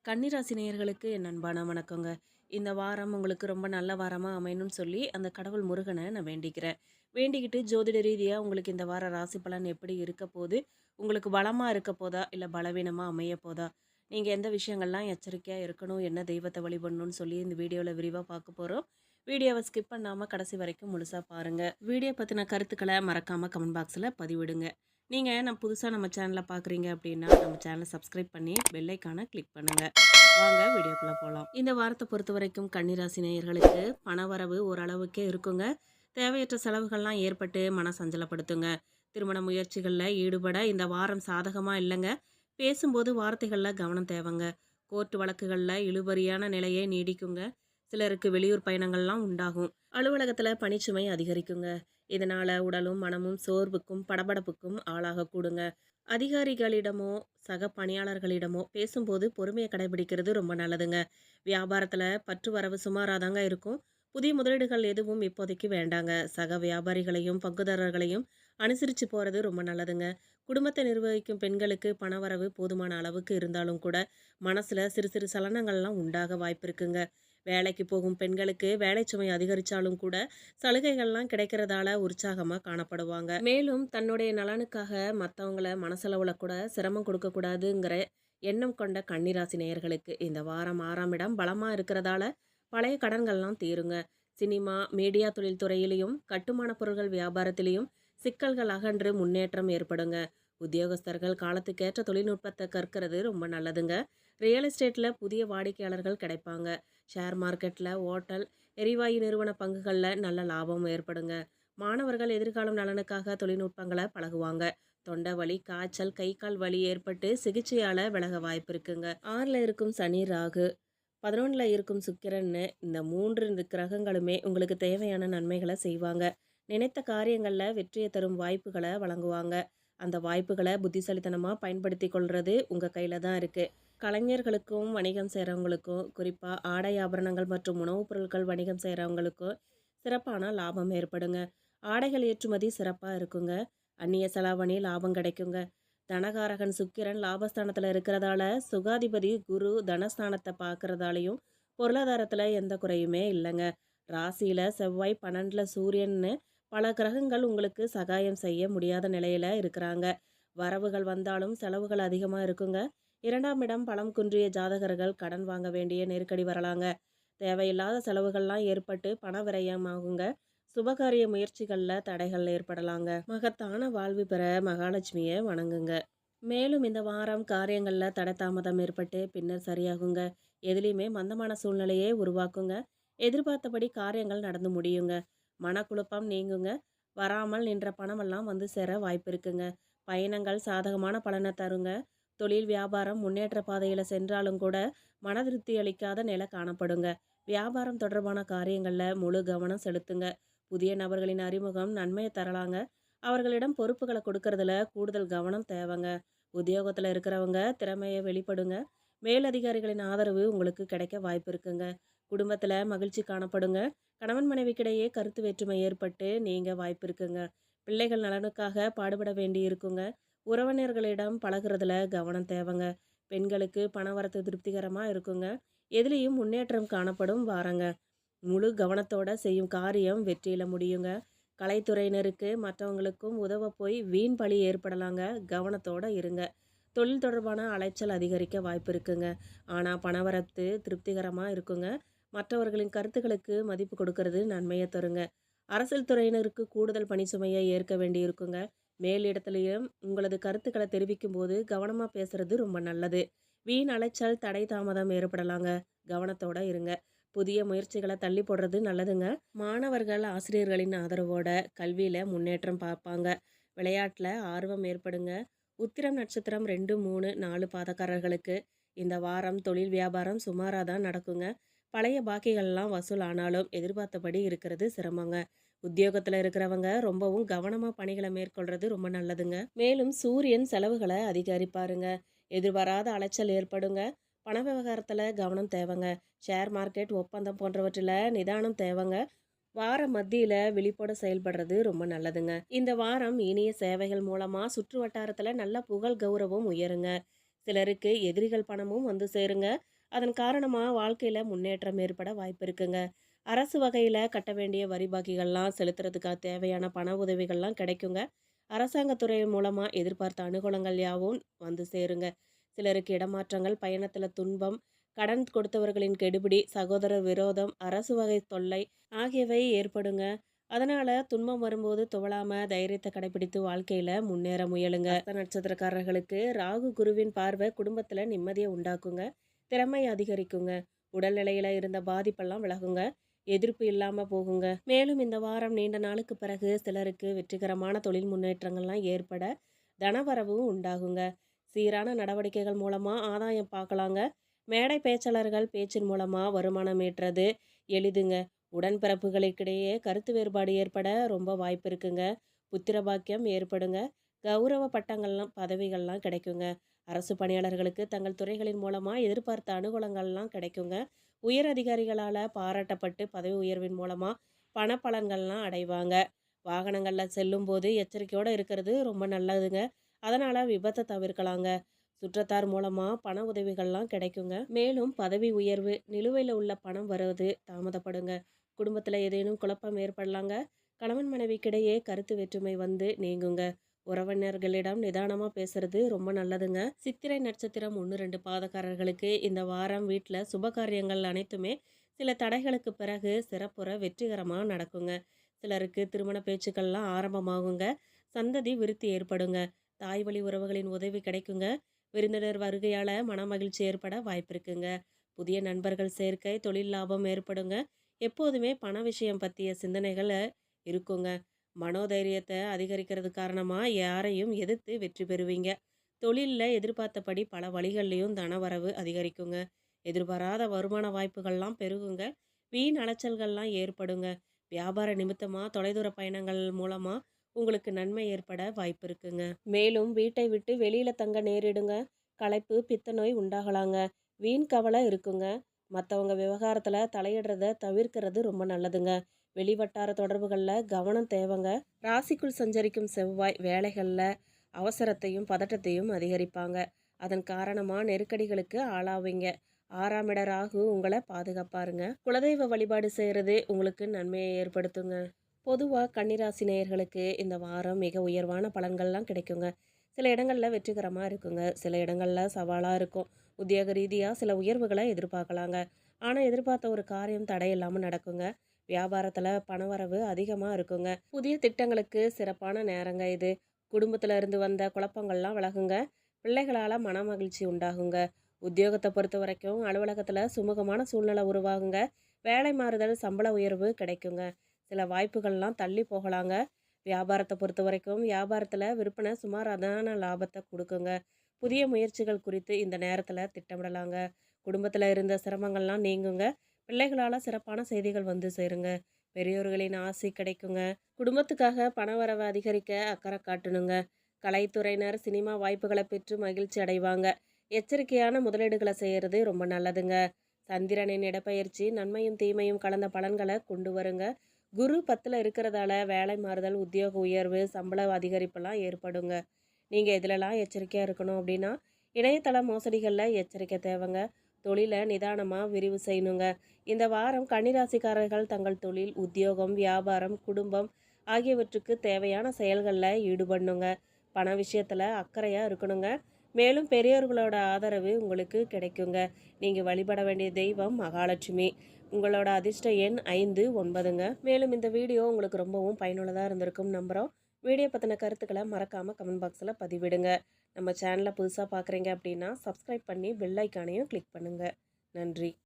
கன்னிராசி நேயர்களுக்கு என் அன்பான வணக்கங்க. இந்த வாரம் உங்களுக்கு ரொம்ப நல்ல வாரமா அமையணும்னு சொல்லி அந்த கடவுள் முருகனை நான் வேண்டிக்கிறேன். வேண்டிக்கிட்டு ஜோதிட ரீதியா உங்களுக்கு இந்த வார ராசி பலன் எப்படி இருக்க போது? உங்களுக்கு பலமா இருக்க போதா? இல்ல பலவீனமா அமைய போதா? நீங்க எந்த விஷயங்கள்லாம் எச்சரிக்கையா இருக்கணும்? என்ன தெய்வத்தை வழிபடணும்னு சொல்லி இந்த வீடியோல விரிவா பார்க்க போறோம். வீடியோவை ஸ்கிப் பண்ணாம கடைசி வரைக்கும் முழுசா பாருங்க. வீடியோ பத்தின கருத்துக்களை மறக்காம கமெண்ட் பாக்ஸ்ல பதிவிடுங்க. நம்ம புதுசா நம்ம சேனலை பார்க்குறீங்க அப்படின்னா, நம்ம சேனலை சப்ஸ்கிரைப் பண்ணி பெல் ஐகானை கிளிக் பண்ணுங்க. வாங்க வீடியோக்குள்ள போலாம். இந்த வாரத்தை பொறுத்தவரைக்கும் கன்னிராசி நேயர்களுக்கு பணவரவு ஓரளவுக்கே இருக்குங்க. தேவையற்ற செலவுகள்லாம் ஏற்பட்டு மன சஞ்சலப்படுத்துங்க. திருமண முயற்சிகளில் ஈடுபட இந்த வாரம் சாதகமா இல்லைங்க. பேசும்போது வார்த்தைகளில் கவனம் தேவைங்க. கோர்ட் வழக்குகளில் இழுபறியான நிலையே நீடிக்குங்க. சிலருக்கு வெளியூர் பயணங்கள்லாம் உண்டாகும். அலுவலகத்துல பணிச்சுமை அதிகரிக்குங்க. இதனால உடலும் மனமும் சோர்வுக்கும் படபடப்புக்கும் ஆளாகக்கூடுங்க. அதிகாரிகளிடமோ சக பணியாளர்களிடமோ பேசும்போது பொறுமையை கடைபிடிக்கிறது ரொம்ப நல்லதுங்க. வியாபாரத்துல பற்று வரவு சுமாராதாங்க இருக்கும். புதிய முதலீடுகள் எதுவும் இப்போதைக்கு வேண்டாங்க. சக வியாபாரிகளையும் பங்குதாரர்களையும் அனுசரித்து போறது ரொம்ப நல்லதுங்க. குடும்பத்தை நிர்வகிக்கும் பெண்களுக்கு பணவரவு போதுமான அளவுக்கு இருந்தாலும் கூட மனசுல சிறு சிறு சலனங்கள்லாம் உண்டாக வாய்ப்பு இருக்குங்க. வேலைக்கு போகும் பெண்களுக்கு வேலை சுமை அதிகரிச்சாலும் கூட சலுகைகள்லாம் கிடைக்கிறதால உற்சாகமா காணப்படுவாங்க. மேலும் தன்னுடைய நலனுக்காக மற்றவங்கள மனசளவுல கூட சிரமம் கொடுக்க கூடாதுங்கிற எண்ணம் கொண்ட கன்னிராசி நேயர்களுக்கு இந்த வாரம் 6ஆம் இடம் பலமா இருக்கிறதால பழைய கடன்கள்லாம் தீருங்க. சினிமா மீடியா தொழில் துறையிலையும் கட்டுமான பொருட்கள் வியாபாரத்திலையும் சிக்கல்கள் அகன்று முன்னேற்றம் ஏற்படுங்க. உத்தியோகஸ்தர்கள் காலத்துக்கேற்ற தொழில்நுட்பத்தை கற்கிறது ரொம்ப நல்லதுங்க. ரியல் எஸ்டேட்ல புதிய வாடிக்கையாளர்கள் கிடைப்பாங்க. ஷேர் மார்க்கெட்டில் ஓட்டல் எரிவாயு நிறுவன பங்குகளில் நல்ல லாபம் ஏற்படுங்க. மாணவர்கள் எதிர்காலம் நலனுக்காக தொழில்நுட்பங்களை பழகுவாங்க. தொண்டை வலி காய்ச்சல் கை கால் வலி ஏற்பட்டு சிகிச்சையால் விலக வாய்ப்பு இருக்குங்க. 6ல் இருக்கும் சனி ராகு 11ல் இருக்கும் சுக்கிரன்னு இந்த 3 கிரகங்களுமே உங்களுக்கு தேவையான நன்மைகளை செய்வாங்க. நினைத்த காரியங்களில் வெற்றியை தரும் வாய்ப்புகளை வழங்குவாங்க. அந்த வாய்ப்புகளை புத்திசாலித்தனமாக பயன்படுத்தி கொள்வது உங்கள் கையில் தான் இருக்குது. கலைஞர்களுக்கும் வணிகம் செய்கிறவங்களுக்கும் குறிப்பாக ஆடை ஆபரணங்கள் மற்றும் உணவுப் பொருட்கள் வணிகம் செய்கிறவங்களுக்கும் சிறப்பான லாபம் ஏற்படுங்க. ஆடைகள் ஏற்றுமதி சிறப்பாக இருக்குங்க. அந்நிய செலாவணி லாபம் கிடைக்குங்க. தனகாரகன் சுக்கிரன் லாபஸ்தானத்தில் இருக்கிறதால சுகாதிபதி குரு தனஸ்தானத்தை பார்க்கறதாலையும் பொருளாதாரத்தில் எந்த குறையுமே இல்லைங்க. ராசியில் செவ்வாய் 12ல் சூரியன்னு பல கிரகங்கள் உங்களுக்கு சகாயம் செய்ய முடியாத நிலையில் இருக்கிறாங்க. வரவுகள் வந்தாலும் செலவுகள் அதிகமாக இருக்குங்க. 2ஆம் இடம் பலம் குன்றிய ஜாதகர்கள் கடன் வாங்க வேண்டிய நெருக்கடி வரலாங்க. தேவையில்லாத செலவுகள்லாம் ஏற்பட்டு பண விரயமாகுங்க. சுபகாரிய முயற்சிகளில் தடைகள் ஏற்படலாங்க. மகத்தான வாழ்வு பெற மகாலட்சுமியை வணங்குங்க. மேலும் இந்த வாரம் காரியங்களில் தடை தாமதம் ஏற்பட்டு பின்னர் சரியாகுங்க. எதுலேயுமே மந்தமான சூழ்நிலையே உருவாக்குங்க. எதிர்பார்த்தபடி காரியங்கள் நடந்து முடியுங்க. மனக்குழப்பம் நீங்குங்க. வராமல் நின்ற பணமெல்லாம் வந்து சேர வாய்ப்பு இருக்குங்க. பயணங்கள் சாதகமான பலனை தருங்க. தொழில் வியாபாரம் முன்னேற்ற பாதையில் சென்றாலும் கூட மன திருப்தி அளிக்காத நிலை காணப்படுங்க. வியாபாரம் தொடர்பான காரியங்களில் முழு கவனம் செலுத்துங்க. புதிய நபர்களின் அறிமுகம் நன்மையை தரலாங்க. அவர்களிடம் பொறுப்புகளை கொடுக்கறதுல கூடுதல் கவனம் தேவைங்க. உத்தியோகத்தில் இருக்கிறவங்க திறமையை வெளிப்படுங்க. மேலதிகாரிகளின் ஆதரவு உங்களுக்கு கிடைக்க வாய்ப்பு இருக்குங்க. குடும்பத்தில் மகிழ்ச்சி காணப்படுங்க. கணவன் மனைவிக்கிடையே கருத்து வேற்றுமை ஏற்பட்டு நீங்க வாய்ப்பு இருக்குங்க. பிள்ளைகள் நலனுக்காக பாடுபட வேண்டி இருக்குங்க. உறவினர்களிடம் பழகுறதுல கவனம் தேவைங்க. பெண்களுக்கு பணவரத்து திருப்திகரமாக இருக்குங்க. எதுலேயும் முன்னேற்றம் காணப்படும் வாரங்க. முழு கவனத்தோட செய்யும் காரியம் வெற்றியில முடியுங்க. கலைத்துறையினருக்கு மற்றவங்களுக்கும் உதவ போய் வீண் பழி ஏற்படலாங்க. கவனத்தோட இருங்க. தொழில் தொடர்பான அலைச்சல் அதிகரிக்க வாய்ப்பு இருக்குங்க. ஆனால் பணவரத்து திருப்திகரமாக இருக்குங்க. மற்றவர்களின் கருத்துக்களுக்கு மதிப்பு கொடுக்கறது நன்மையை தருங்க. அரசியல் துறையினருக்கு கூடுதல் பணிச்சுமையை ஏற்க வேண்டி இருக்குங்க. மேலிடத்துலையும் உங்களது கருத்துக்களை தெரிவிக்கும் போது கவனமாக பேசுறது ரொம்ப நல்லது. வீண் அலைச்சல் தடை தாமதம் ஏற்படலாங்க. கவனத்தோட இருங்க. புதிய முயற்சிகளை தள்ளி போடுறது நல்லதுங்க. மாணவர்கள் ஆசிரியர்களின் ஆதரவோட கல்வியில் முன்னேற்றம் பார்ப்பாங்க. விளையாட்டில் ஆர்வம் ஏற்படுங்க. உத்திரம் நட்சத்திரம் 2, 3, 4 பாதக்காரர்களுக்கு இந்த வாரம் தொழில் வியாபாரம் சுமாராக தான் நடக்குங்க. பழைய பாக்கிகள்லாம் வசூல் ஆனாலும் எதிர்பார்த்தபடி இருக்கிறது சிரமங்க. உத்தியோகத்தில் இருக்கிறவங்க ரொம்பவும் கவனமாக பணிகளை மேற்கொள்றது ரொம்ப நல்லதுங்க. மேலும் சூரியன் செலவுகளை அதிகரிப்பாருங்க. எதிர்பாராத அலைச்சல் ஏற்படுங்க. பண விவகாரத்தில் கவனம் தேவைங்க. ஷேர் மார்க்கெட் ஒப்பந்தம் போன்றவற்றில் நிதானம் தேவைங்க. வார மத்தியில் விழிப்போட செயல்படுறது ரொம்ப நல்லதுங்க. இந்த வாரம் இனிய சேவைகள் மூலமாக சுற்று வட்டாரத்தில் நல்ல புகழ் கௌரவம் உயருங்க. சிலருக்கு எதிரிகள் பணமும் வந்து சேருங்க. அதன் காரணமாக வாழ்க்கையில் முன்னேற்றம் ஏற்பட வாய்ப்பு இருக்குங்க. அரசு வகையில் கட்ட வேண்டிய வரி பாக்கிகள்லாம் செலுத்துறதுக்காக தேவையான பண உதவிகள்லாம் கிடைக்குங்க. அரசாங்கத்துறை மூலமாக எதிர்பார்த்த அனுகூலங்கள் யாவும் வந்து சேருங்க. சிலருக்கு இடமாற்றங்கள், பயணத்தில் துன்பம், கடன் கொடுத்தவர்களின் கெடுபிடி, சகோதரர் விரோதம், அரசு வகை தொல்லை ஆகியவை ஏற்படுங்க. அதனால துன்பம் வரும்போது துவளாம தைரியத்தை கடைபிடித்து வாழ்க்கையில முன்னேற முயலுங்க. ஹஸ்த நட்சத்திரக்காரர்களுக்கு ராகு குருவின் பார்வை குடும்பத்துல நிம்மதியை உண்டாக்குங்க. திறமை அதிகரிக்குங்க. உடல்நிலையில இருந்த பாதிப்பெல்லாம் விலகுங்க. எதிர்ப்பு இல்லாம போகுங்க. மேலும் இந்த வாரம் நீண்ட நாளுக்கு பிறகு சிலருக்கு வெற்றிகரமான தொழில் முன்னேற்றங்கள்லாம் ஏற்பட தனவரவும் உண்டாகுங்க. சீரான நடவடிக்கைகள் மூலமா ஆதாயம் பார்க்கலாங்க. மேடை பேச்சாளர்கள் பேச்சின் மூலமா வருமானம் ஈட்டுறது எளிதுங்க. உடன்பிறப்புகளுக்கிடையே கருத்து வேறுபாடு ஏற்பட ரொம்ப வாய்ப்பு இருக்குங்க. புத்திர பாக்கியம் ஏற்படுங்க. கௌரவ பட்டங்கள்லாம் பதவிகள்லாம் கிடைக்குங்க. அரசு பணியாளர்களுக்கு தங்கள் துறைகளின் மூலமாக எதிர்பார்த்த அனுகூலங்கள்லாம் கிடைக்குங்க. உயர் அதிகாரிகளால் பாராட்டப்பட்டு பதவி உயர்வின் மூலமாக பணப்பலன்கள்லாம் அடைவாங்க. வாகனங்களில் செல்லும் போது எச்சரிக்கையோடு இருக்கிறது ரொம்ப நல்லதுங்க. அதனால் விபத்தை தவிர்க்கலாங்க. சுற்றத்தார் மூலமாக பண உதவிகள்லாம் கிடைக்குங்க. மேலும் பதவி உயர்வு, நிலுவையில் உள்ள பணம் வருவது தாமதப்படுங்க. குடும்பத்தில் ஏதேனும் குழப்பம் ஏற்படலாங்க. கணவன் மனைவிக்கிடையே கருத்து வேற்றுமை வந்து நீங்குங்க. உறவினர்களிடம் நிதானமாக பேசுறது ரொம்ப நல்லதுங்க. சித்திரை நட்சத்திரம் 1-2 பாதக்காரர்களுக்கு இந்த வாரம் வீட்டில் சுபகாரியங்கள் அனைத்துமே சில தடைகளுக்கு பிறகு சிறப்புற வெற்றிகரமாக நடக்குங்க. சிலருக்கு திருமண பேச்சுக்கள்லாம் ஆரம்பமாகுங்க. சந்ததி விருத்தி ஏற்படுங்க. தாய் வழி உறவுகளின் உதவி கிடைக்குங்க. விருந்தினர் வருகையால் மனமகிழ்ச்சி ஏற்பட வாய்ப்பு இருக்குங்க. புதிய நண்பர்கள் சேர்க்கை, தொழில் லாபம் ஏற்படுங்க. எப்போதுமே பண விஷயம் பற்றிய சிந்தனைகள் இருக்குங்க. மனோதைரியத்தை அதிகரிக்கிறது காரணமாக யாரையும் எதிர்த்து வெற்றி பெறுவீங்க. தொழிலில் எதிர்பார்த்தபடி பல வழிகள்லையும் தனவரவு அதிகரிக்குங்க. எதிர்பாராத வருமான வாய்ப்புகள்லாம் பெருகுங்க. வீண் அலைச்சல்கள்லாம் ஏற்படுங்க. வியாபார நிமித்தமாக தொலைதூர பயணங்கள் மூலமாக உங்களுக்கு நன்மை ஏற்பட வாய்ப்பு இருக்குங்க. மேலும் வீட்டை விட்டு வெளியில தங்க நேரிடுங்க. களைப்பு, பித்த நோய் உண்டாகலாங்க. வீண் கவலை இருக்குங்க. மற்றவங்க விவகாரத்தில் தலையிடுறத தவிர்க்கிறது ரொம்ப நல்லதுங்க. வெளிவட்டார தொடர்புகளில் கவனம் தேவைங்க. ராசிக்குள் சஞ்சரிக்கும் செவ்வாய் வேலைகளில் அவசரத்தையும் பதட்டத்தையும் அதிகரிப்பாங்க. அதன் காரணமாக நெருக்கடிகளுக்கு ஆளாவீங்க. 6ஆம் இட ராகு உங்களை பாதுகாப்பாருங்க. குலதெய்வ வழிபாடு செய்கிறது உங்களுக்கு நன்மையை ஏற்படுத்துங்க. பொதுவாக கன்னிராசி நேயர்களுக்கு இந்த வாரம் மிக உயர்வான பலன்கள்லாம் கிடைக்குங்க. சில இடங்களில் வெற்றிகரமாக இருக்குங்க. சில இடங்களில் சவாலாக இருக்கும். உத்தியோக ரீதியாக சில உயர்வுகளை எதிர்பார்க்கலாங்க. ஆனால் எதிர்பார்த்த ஒரு காரியம் தடையில்லாமல் நடக்குங்க. வியாபாரத்தில் பணவரவு அதிகமாக இருக்குங்க. புதிய திட்டங்களுக்கு சிறப்பான நேரங்க இது. குடும்பத்தில் இருந்து வந்த குழப்பங்கள்லாம் விலகுங்க. பிள்ளைகளால் மன மகிழ்ச்சி உண்டாகுங்க. உத்தியோகத்தை பொறுத்த வரைக்கும் அலுவலகத்தில் சுமூகமான சூழ்நிலை உருவாகுங்க. வேலை மாறுதல், சம்பள உயர்வு கிடைக்குங்க. சில வாய்ப்புகள்லாம் தள்ளி போகலாங்க. வியாபாரத்தை பொறுத்த வரைக்கும் வியாபாரத்தில் விற்பனை சுமாரான லாபத்தை கொடுக்குங்க. புதிய முயற்சிகள் குறித்து இந்த நேரத்தில் திட்டமிடலாங்க. குடும்பத்தில் இருந்த சிரமங்கள்லாம் நீங்குங்க. பிள்ளைகளால் சிறப்பான செய்திகள் வந்து சேருங்க. பெரியோர்களின் ஆசை கிடைக்குங்க. குடும்பத்துக்காக பணவரவை அதிகரிக்க அக்கறை காட்டணுங்க. கலைத்துறையினர் சினிமா வாய்ப்புகளை பெற்று மகிழ்ச்சி அடைவாங்க. எச்சரிக்கையான முதலீடுகளை செய்கிறது ரொம்ப நல்லதுங்க. சந்திரனின் இடப்பெயர்ச்சி நன்மையும் தீமையும் கலந்த பலன்களை கொண்டு வருங்க. குரு 10ல் இருக்கிறதால வேலை மாறுதல், உத்தியோக உயர்வு, சம்பள அதிகரிப்பெல்லாம் ஏற்படுங்க. நீங்கள் எதுலலாம் எச்சரிக்கையாக இருக்கணும் அப்படின்னா, இணையதள மோசடிகளில் எச்சரிக்கை தேவைங்க. தொழிலை நிதானமாக விரிவு செய்யணுங்க. இந்த வாரம் கன்னிராசிக்காரர்கள் தங்கள் தொழில், உத்தியோகம், வியாபாரம், குடும்பம் ஆகியவற்றுக்கு தேவையான செயல்களில் ஈடுபடணுங்க. பண விஷயத்தில் அக்கறையாக இருக்கணுங்க. மேலும் பெரியோர்களோட ஆதரவு உங்களுக்கு கிடைக்குங்க. நீங்கள் வழிபட வேண்டிய தெய்வம் மகாலட்சுமி. உங்களோட அதிர்ஷ்ட எண் 5, 9ங்க. மேலும் இந்த வீடியோ உங்களுக்கு ரொம்பவும் பயனுள்ளதாக இருந்திருக்கும் நம்புகிறோம். வீடியோ பற்றின கருத்துக்களை மறக்காமல் கமெண்ட் பாக்ஸில் பதிவிடுங்க. நம்ம சேனலை புதுசாக பார்க்குறீங்க அப்படின்னா சப்ஸ்கிரைப் பண்ணி பெல் ஐக்கானையும் கிளிக் பண்ணுங்கள். நன்றி.